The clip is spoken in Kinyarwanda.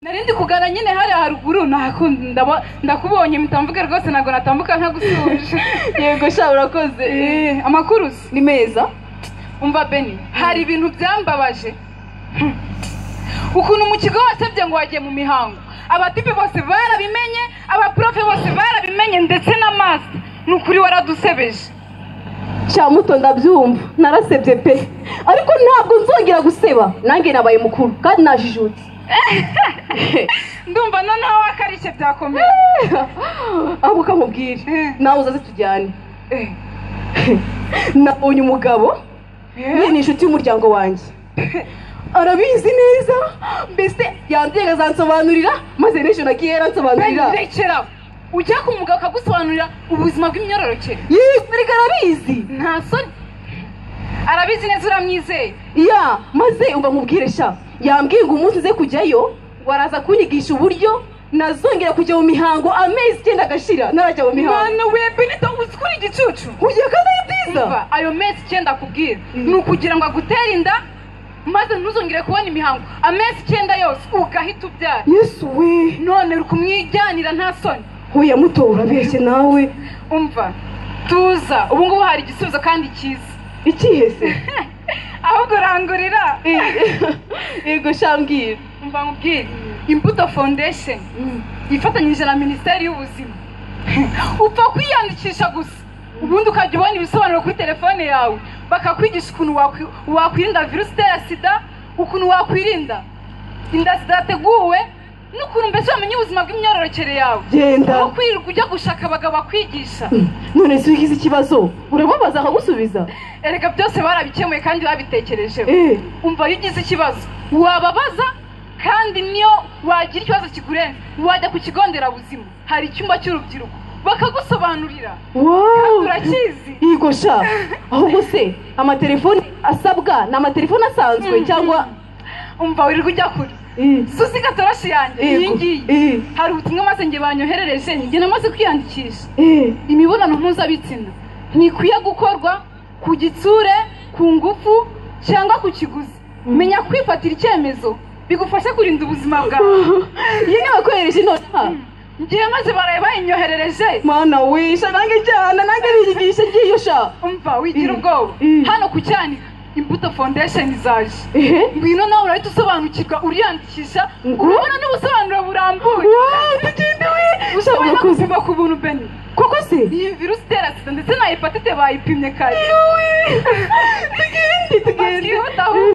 Narindi kugana nyine hari haruguru ndakubonye mitamvuga rwose nago natambuka nka gusuje. Yego sha urakoze. Amakuru ni meza. Umva Beni, hari ibintu byambabaje. Ukuntu mu kigo wasabye ngo wagiye mu mihango. Abatipe bose barabimenye, abaprofe bose barabimenye ndetse na master. Nukuri waradusebeje. Sha muto ndabyumva, narasebye pe. Ariko ntabwo nzongera guseba. Nange nabaye mukuru kandi najijutse. Ndumva noneho wakarishe byakomeye. Abo kamubwire. Nawe uzaze tujyane. Nabonye umugabo. Ni inshuti y'umuryango wanjye. Arabizi neza. Mbese yandiye azansobanurira maze n'ejo nagiye yaransobanurira. Rekera. Ujya ku mugabo akagusobanurira ubuzima bw'imyororokere. Yego arabizi. Nta soni. Arabizi neza uramwizeye. Ya, maze umva mubwire sha. Yambwiye ngo umunsi uze kujyayo waraza kunyigisha uburyo nazongera kujya mu mihango amezi 9 agashira narajya mu mihango. Mana we Benito uzikuri igicucu. Ugiye kandi byiza. Ayo mezi 9 akubwira nukugira ngo agutere inda maze ntuzongere kubona imihango amezi 9 yose ugahita ubyara. Yesu we. None rukumwijyanira nta soni. Hoya muto urabeshye nawe. Umva tuza ubu ngubu hari igisubizo kandi cyiza. Ikihese. Ahubwo urangurira. Yego shambwira. Umva nkubwire Imbuto Foundation ifatanyije na Minisiteri y'Ubuzima. Upfa kwiyandikisha gusa ubundi ukajya ubona ibisobanuro kuri telefone yawe bakakwigisha ukuntu wakwirinda virusi itera sida, ukuntu wakwirinda inda zidateguwe n'ukuntu mbese wamenya ubuzima bw'imyororokere yawe. Genda aho kwirirwa ujya gushaka abagabo bakwigisha. None se ugize ikibazo urababaza akagusubiza. Erega byose barabikemuye kandi babitekerejeho. Umva iyo ugize ikibazo wababaza kandi niyo wagira ikibazo kigurenze wajya ku kigo nderabuzima hari icyumba cy'urubyiruko bakagusobanurira. Wow, urakizi. Yego sha. Ahubwo se amatelefone asabwa na amatelefone asanzwe cyangwa umva wirirwa ujya kuri Susi Gatoroshi yanjye iyi ngiyi hari ubutumwa maze nge banyoherereje nge namaze kwiyandikisha. Imibonano mpuzabitsina ntikwiye gukorwa ku gitsure, ku ngufu cyangwa ku kiguzi. Menya kwifatira icyemezo bigufasha kurinda ubuzima bwawe. Yine bakohereje nota. Ngiye maze baraye bayinyoherereje. Mana wisha nange cyana nange bigisha ngiyo sha. Umva wigira ubwoba. Hano ku Cyanika Imbuto Foundation izaje. Ngwino nawe urahita usobanukirwa uriyandikisha urabona n'ubusobanuro burambuye. Tugende we. Ushobora kuziba ku buntu Beni. Koko se iyi virusi itera sida ndetse na hepatite bayipimye kare. Tugende.